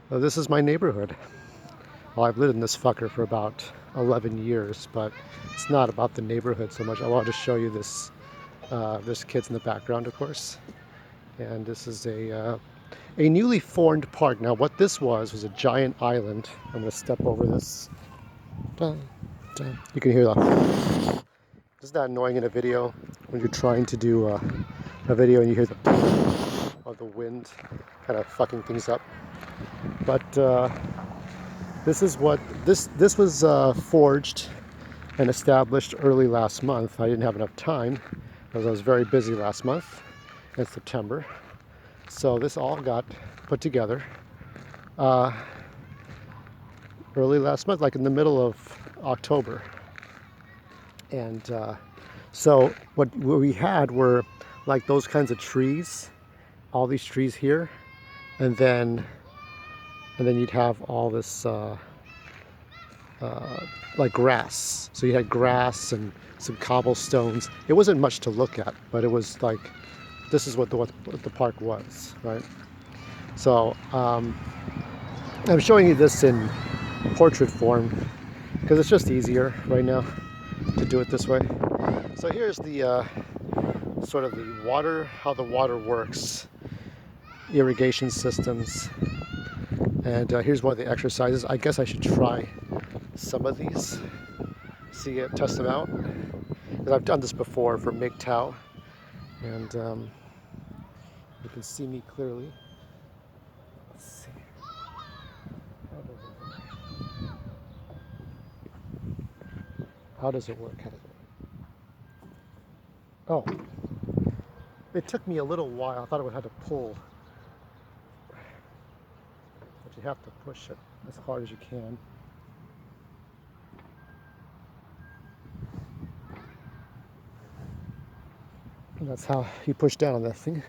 So this is my neighborhood. Well, I've lived in this fucker for about 11 years, but it's not about the neighborhood so much. I wanted to show you this. There's kids in the background, of course, and this is a newly formed park. Now, what this was a giant island. I'm going to step over this. Dun, dun. You can hear the. Isn't that annoying in a video when you're trying to do a video and you hear the of the wind kind of fucking things up? But this is what this was forged and established early last month. I didn't have enough time because I was very busy last month in September. So this all got put together uh, early last month, like in the middle of October. And so what we had were like those kinds of trees, all these trees here, and then you'd have all this like grass. So you had grass and some cobblestones. It wasn't much to look at, but it was like this is what the park was, right? So I'm showing you this in portrait form because it's just easier right now to do it this way. So here's the sort of the water, how the water works, irrigation systems, and here's one of the exercises. I guess I should try some of these, see it, test them out, because I've done this before for MGTOW, and you can see me clearly. Let's see. How does it work? How does it work? Oh, it took me a little while. I thought I would have to pull, but you have to push it as hard as you can. And that's how you push down on that thing.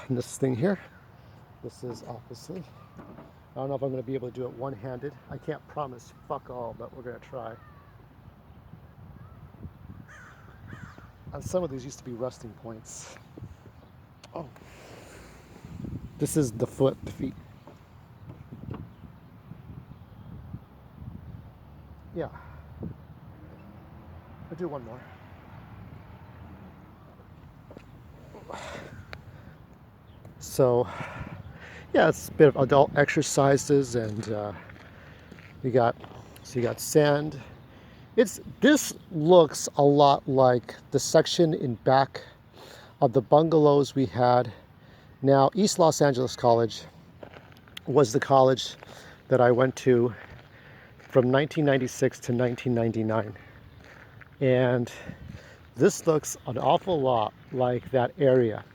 And this thing here, this is obviously, I don't know if I'm going to be able to do it one-handed. I can't promise fuck all, but we're going to try. And some of these used to be resting points. Oh, this is the foot, the feet. Yeah, I'll do one more. So, yeah, it's a bit of adult exercises, and you got sand. This looks a lot like the section in back of the bungalows we had. Now, East Los Angeles College was the college that I went to from 1996 to 1999, and this looks an awful lot like that area.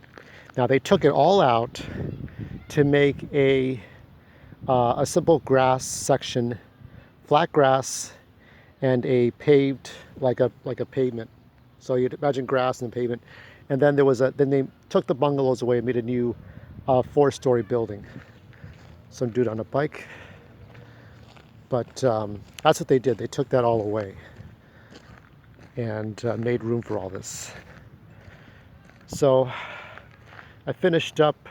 Now, they took it all out to make a simple grass section, flat grass, and a paved, like a pavement. So you'd imagine grass and pavement, and then then they took the bungalows away and made a new 4-story building. Some dude on a bike, but that's what they did. They took that all away and made room for all this. So I finished up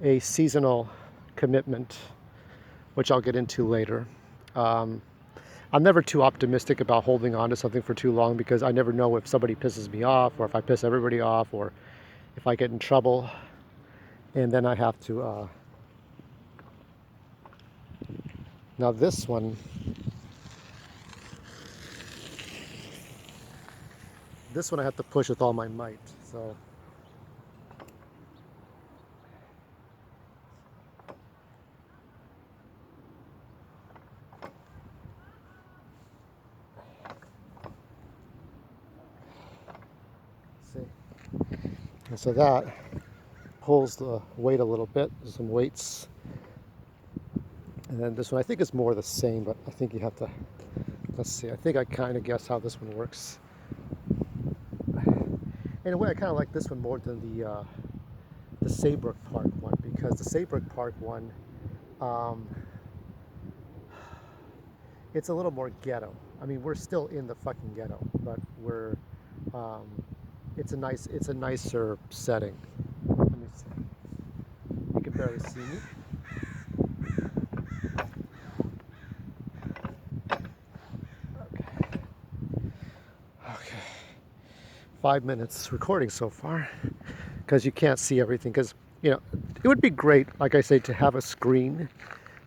a seasonal commitment, which I'll get into later. I'm never too optimistic about holding on to something for too long because I never know if somebody pisses me off or if I piss everybody off or if I get in trouble and then I have to now this one I have to push with all my might. So see. And so that pulls the weight a little bit. There's some weights. And then this one I think is more the same, but I think you have to, let's see, I think I kind of guess how this one works. In a way, I kind of like this one more than the Saybrook Park one, because the Saybrook Park one, it's a little more ghetto. I mean, we're still in the fucking ghetto, but it's a nicer setting. Let me see. You can barely see me. 5 minutes recording so far because you can't see everything. Because, it would be great, like I say, to have a screen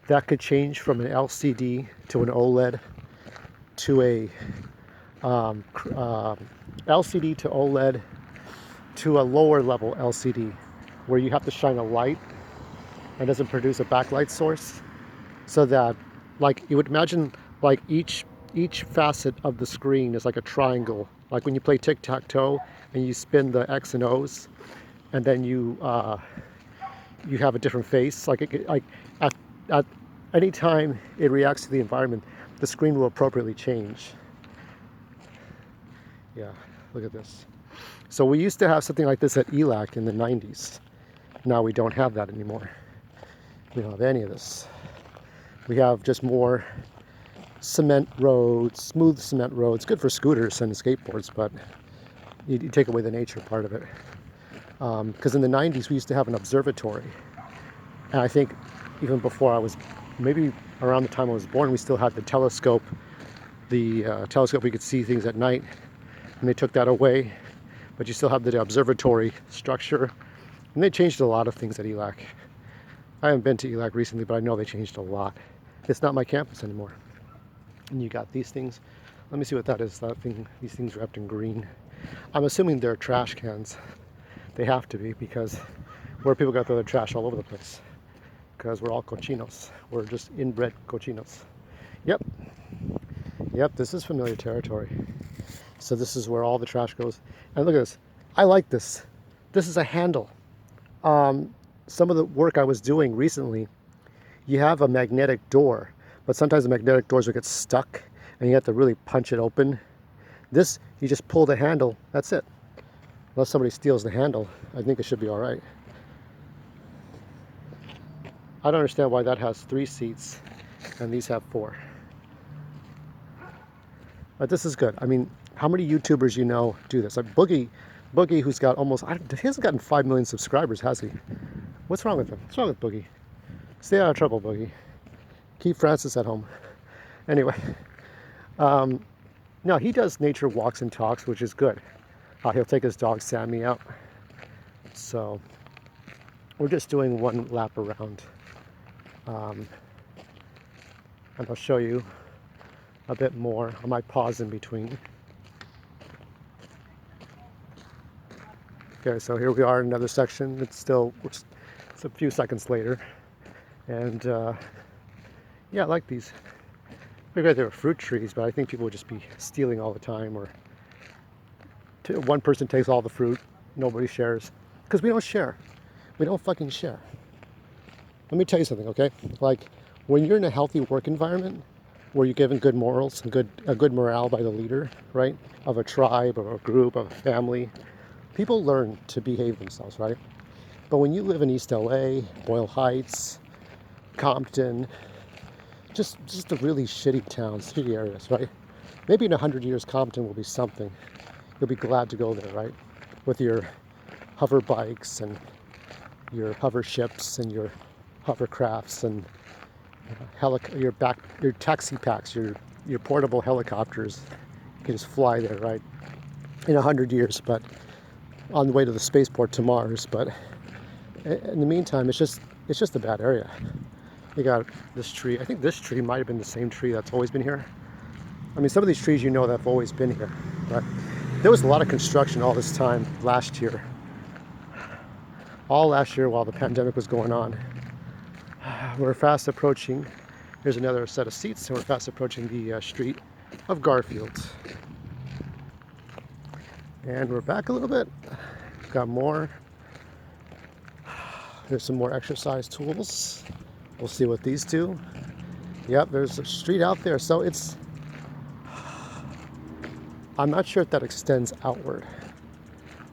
that could change from an LCD to an OLED to a LCD to OLED to a lower level LCD where you have to shine a light and doesn't produce a backlight source, so that, like, you would imagine, like, each facet of the screen is like a triangle, like when you play tic-tac-toe and you spin the X and O's, and then you have a different face, like at any time it reacts to the environment, the screen will appropriately change. Yeah, look at this. So we used to have something like this at ELAC in the 90s. Now we don't have that anymore. We don't have any of this. We have just more cement roads, smooth cement roads, good for scooters and skateboards, but you take away the nature part of it. Because in the 90s we used to have an observatory. And I think even before I was, maybe around the time I was born, we still had the telescope. The telescope, we could see things at night, and they took that away. But you still have the observatory structure. And they changed a lot of things at ELAC. I haven't been to ELAC recently, but I know they changed a lot. It's not my campus anymore. And you got these things. Let me see what that is. That thing, these things wrapped in green. I'm assuming they're trash cans. They have to be, because where people got their trash all over the place. Because we're all cochinos. We're just inbred cochinos. Yep. Yep, this is familiar territory. So this is where all the trash goes. And look at this. I like this. This is a handle. Some of the work I was doing recently, you have a magnetic door, but sometimes the magnetic doors will get stuck and you have to really punch it open. This, you just pull the handle, that's it. Unless somebody steals the handle, I think it should be all right. I don't understand why that has 3 seats and these have 4. But this is good. I mean, how many YouTubers do this? Like Boogie, who's got almost, he hasn't gotten 5 million subscribers, has he? What's wrong with him? What's wrong with Boogie? Stay out of trouble, Boogie. Keep Francis at home. Anyway, no, he does nature walks and talks, which is good. He'll take his dog Sammy out. So we're just doing one lap around. And I'll show you a bit more. I might pause in between. Okay, so here we are in another section. It's a few seconds later. And yeah, I like these. I figured they were fruit trees, but I think people would just be stealing all the time, or one person takes all the fruit, nobody shares. Because we don't share. We don't fucking share. Let me tell you something, okay? Like, when you're in a healthy work environment where you're given good morals and a good morale by the leader, right? Of a tribe, or a group, of a family, people learn to behave themselves, right? But when you live in East LA, Boyle Heights, Compton, just the really shitty towns, shitty areas, right? Maybe in 100 years, Compton will be something. You'll be glad to go there, right? With your hover bikes and your hover ships and your hovercrafts and your taxi packs, your portable helicopters. You can just fly there, right? In 100 years, but on the way to the spaceport to Mars. But in the meantime, it's just a bad area. You got this tree. I think this tree might have been the same tree that's always been here. I mean, some of these trees that have always been here, right? There was a lot of construction all this time last year. All last year while the pandemic was going on. We're fast approaching, here's another set of seats, and we're fast approaching the street of Garfield. And we're back a little bit. Got more. There's some more exercise tools. We'll see what these do. Yep, there's a street out there. So I'm not sure if that extends outward,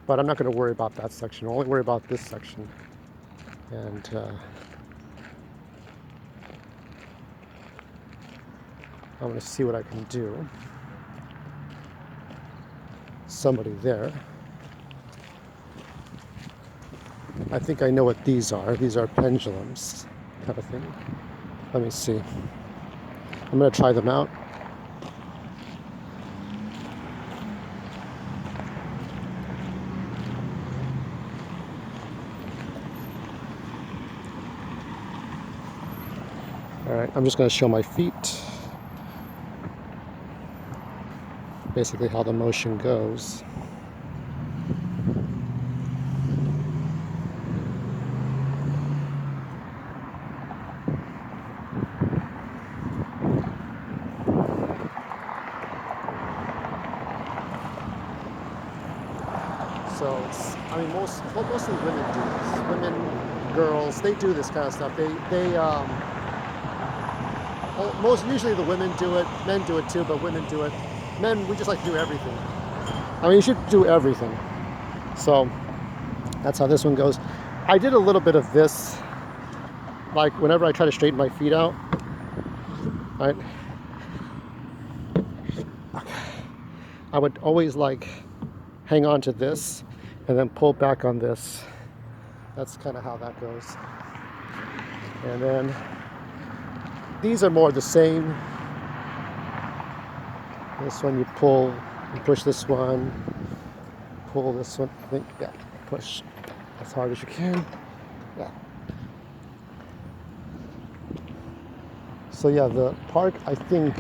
but I'm not going to worry about that section. I'll only worry about this section. And I'm going to see what I can do. Somebody there. I think I know what these are. These are pendulums, kind of thing. Let me see. I'm going to try them out. All right, I'm just going to show my feet. Basically how the motion goes. So, I mean, mostly women do this. Women, girls, they do this kind of stuff. Usually the women do it. Men do it too, but women do it. Men, we just like to do everything. I mean, you should do everything. So that's how this one goes. I did a little bit of this, like whenever I try to straighten my feet out. Right? I would always like hang on to this and then pull back on this. That's kind of how that goes. And then these are more the same. This one you pull, you push this one, pull this one, I think, yeah, push as hard as you can. Yeah. So yeah, the park, I think,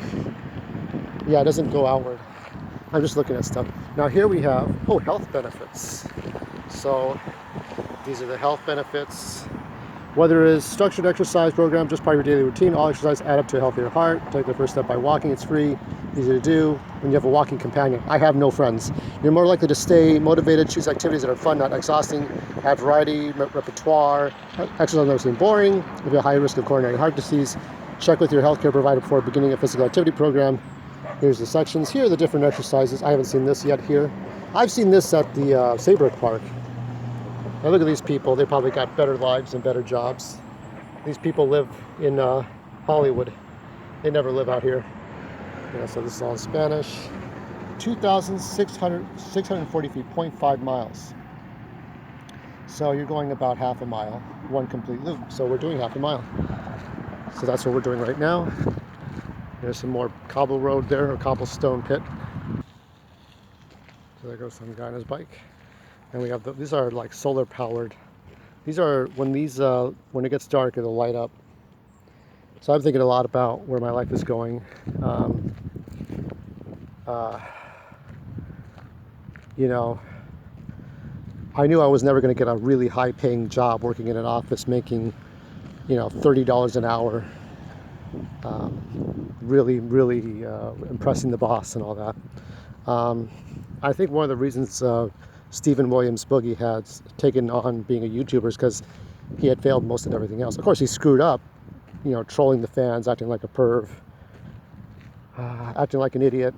yeah, it doesn't go outward. I'm just looking at stuff. Now here we have, oh, health benefits. So these are the health benefits. Whether it is structured exercise program, just part of your daily routine, all exercise add up to a healthier heart. Take the first step by walking. It's free, easy to do. When you have a walking companion, I have no friends. You're more likely to stay motivated, choose activities that are fun, not exhausting, have variety, repertoire. Exercise never seem boring. If you have a high risk of coronary heart disease, check with your healthcare provider before beginning a physical activity program. Here's the sections. Here are the different exercises. I haven't seen this yet here. I've seen this at the Saybrook Park. Now look at these people. They probably got better lives and better jobs. These people live in Hollywood. They never live out here. Yeah, so this is all in Spanish. 2,640 feet, 0.5 miles. So you're going about half a mile, one complete loop. So we're doing half a mile. So that's what we're doing right now. There's some more cobble road there, or cobblestone pit. So there goes some guy on his bike. And we have these are like solar powered. These are when it gets dark, it'll light up. So I'm thinking a lot about where my life is going. You know, I knew I was never going to get a really high-paying job working in an office, making, $30 an hour. Really impressing the boss and all that. I think one of the reasons Stephen Williams Boogie had taken on being a YouTuber is because he had failed most of everything else. Of course, he screwed up, trolling the fans, acting like a perv, acting like an idiot,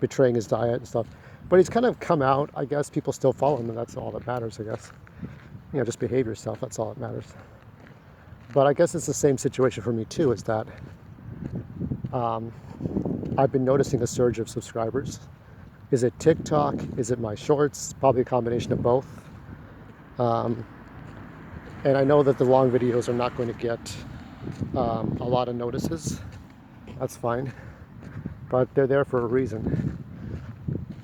betraying his diet and stuff. But he's kind of come out. I guess people still follow him, and that's all that matters, I guess. Just behave yourself. That's all that matters. But I guess it's the same situation for me, too, is that I've been noticing a surge of subscribers. Is it TikTok? Is it my shorts? Probably a combination of both. And I know that the long videos are not going to get a lot of notices. That's fine. But they're there for a reason.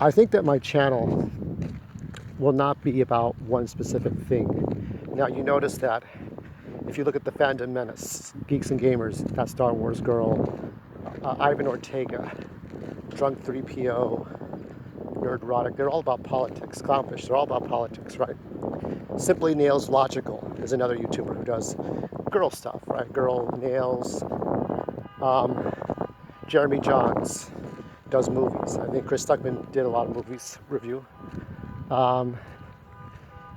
I think that my channel will not be about one specific thing. Now, you notice that if you look at the Fandom Menace, Geeks and Gamers, that Star Wars girl, Ivan Ortega, Drunk 3PO, Nerdrotic, they're all about politics. Clownfish, they're all about politics, right? Simply Nails Logical is another YouTuber who does girl stuff, right? Girl nails. Jeremy Johns does movies. I think Chris Stuckman did a lot of movies review.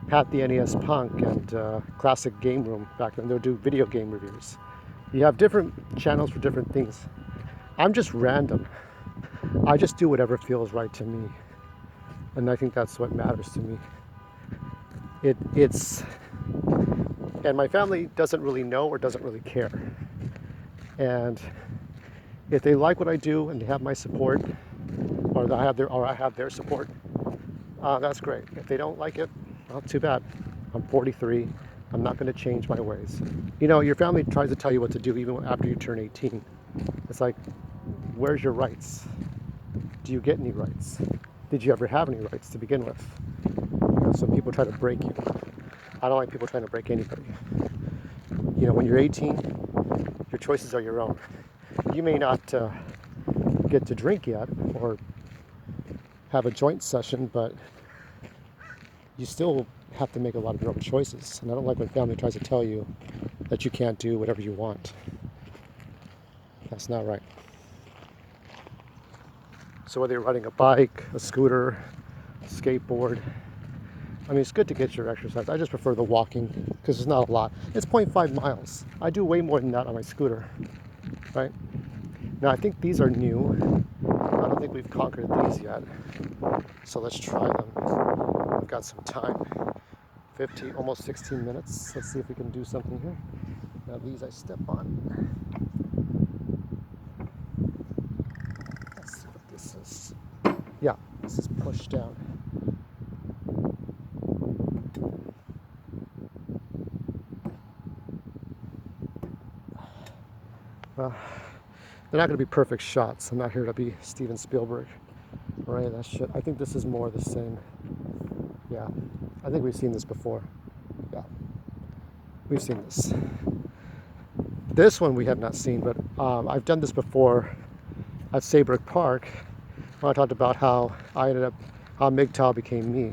Pat the NES Punk and Classic Game Room back then, they'll do video game reviews. You have different channels for different things. I'm just random. I just do whatever feels right to me. And I think that's what matters to me. And my family doesn't really know or doesn't really care. And if they like what I do and they have my support, or I have their support, that's great. If they don't like it, well, too bad. I'm 43. I'm not going to change my ways. Your family tries to tell you what to do even after you turn 18. It's like, where's your rights? Do you get any rights? Did you ever have any rights to begin with? Some people try to break you. I don't like people trying to break anybody. When you're 18, Your choices are your own. You may not get to drink yet or have a joint session, but you still have to make a lot of your own choices. And I don't like when family tries to tell you that you can't do whatever you want. That's not right. So whether you're riding a bike, a scooter, a skateboard, I mean, it's good to get your exercise. I just prefer the walking because it's not a lot. It's 0.5 miles. I do way more than that on my scooter, right? Now, I think these are new. I don't think we've conquered these yet. So let's try them. We've got some time. 15, almost 16 minutes. Let's see if we can do something here. Now these I step on. Let's see what this is. Yeah, this is push down. Well, they're not going to be perfect shots. I'm not here to be Steven Spielberg or any of that shit. I think this is more the same. Yeah, I think we've seen this before. Yeah, we've seen this. This one we have not seen, but I've done this before at Saybrook Park when I talked about how MGTOW became me.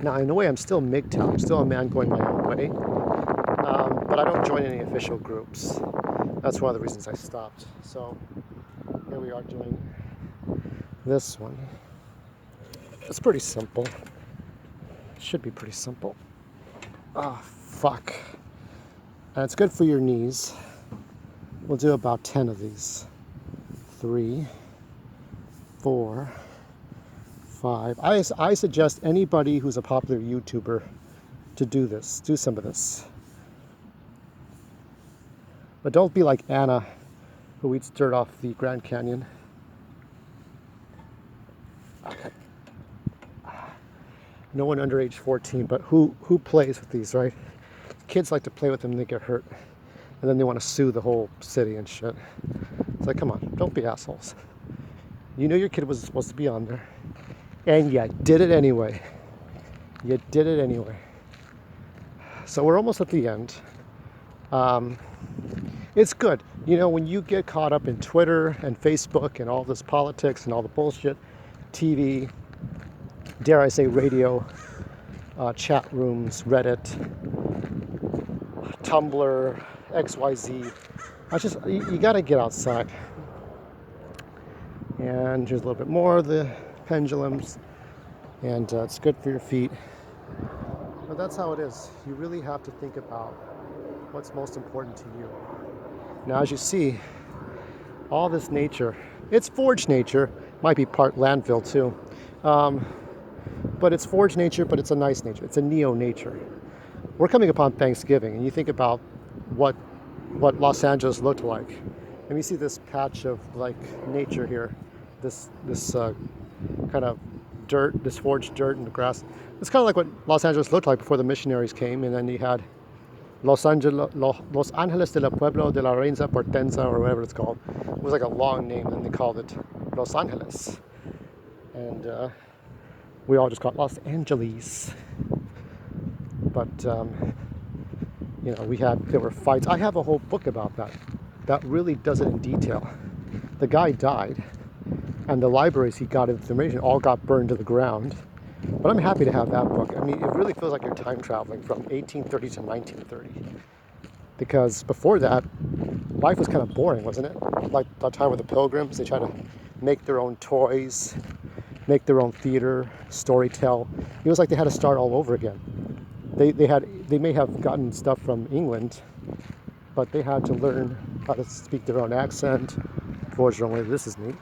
Now, in a way, I'm still MGTOW. I'm still a man going my own way, but I don't join any official groups. That's one of the reasons I stopped. So here we are doing this one. It's pretty simple. It should be pretty simple. Oh, fuck. And it's good for your knees. We'll do about 10 of these. 3, 4, 5. I suggest anybody who's a popular YouTuber to do this. Do some of this. But don't be like Anna, who eats dirt off the Grand Canyon. Okay. No one under age 14, but who plays with these, right? Kids like to play with them and they get hurt. And then they want to sue the whole city and shit. It's like, come on, don't be assholes. You knew your kid was supposed to be on there. And you did it anyway. You did it anyway. So we're almost at the end. It's good. You know, when you get caught up in Twitter and Facebook and all this politics and all the bullshit, TV, dare I say radio, chat rooms, Reddit, Tumblr, XYZ, you got to get outside. And here's a little bit more of the pendulums, and it's good for your feet. But that's how it is. You really have to think about what's most important to you. Now, as you see, all this nature, it's forged nature, might be part landfill too, but it's forged nature, but it's a nice nature. It's a neo-nature. We're coming upon Thanksgiving, and you think about what Los Angeles looked like, and you see this patch of like nature here, this kind of dirt, this forged dirt and the grass. It's kind of like what Los Angeles looked like before the missionaries came, and then you had Los Angeles de la Pueblo de la Reina Portenza, or whatever it's called. It was like a long name, and they called it Los Angeles. And we all just call it Los Angeles. But, you know, there were fights. I have a whole book about that. That really does it in detail. The guy died, and the libraries he got information all got burned to the ground. But I'm happy to have that book. I mean, it really feels like you're time traveling from 1830 to 1930. Because before that, life was kind of boring, wasn't it? Like the time with the Pilgrims, they tried to make their own toys, make their own theater, storytell. It was like they had to start all over again. They may have gotten stuff from England, but they had to learn how to speak their own accent, forge their own way. This is neat.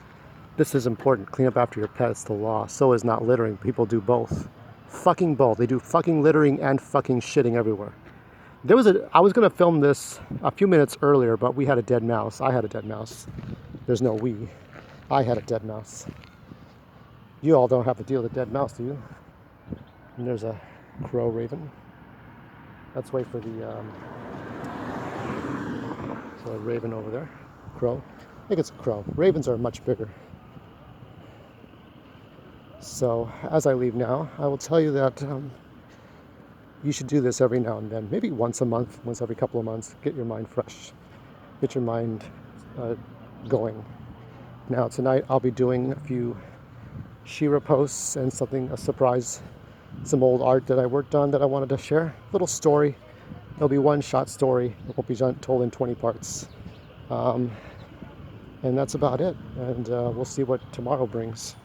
This is important. Clean up after your pet. It's the law. So is not littering. People do both. Fucking both. They do fucking littering and fucking shitting everywhere. I was going to film this a few minutes earlier, but we had a dead mouse. I had a dead mouse. There's no we. I had a dead mouse. You all don't have to deal with a dead mouse, do you? And there's a crow raven. Let's wait for the so a raven over there. Crow. I think it's a crow. Ravens are much bigger. So as I leave now, I will tell you that you should do this every now and then. Maybe once a month, once every couple of months. Get your mind fresh. get your mind going. Now tonight I'll be doing a few Shira posts and a surprise, some old art that I worked on that I wanted to share. Little story. There'll be one shot story. It won't be told in 20 parts. And that's about it. And we'll see what tomorrow brings.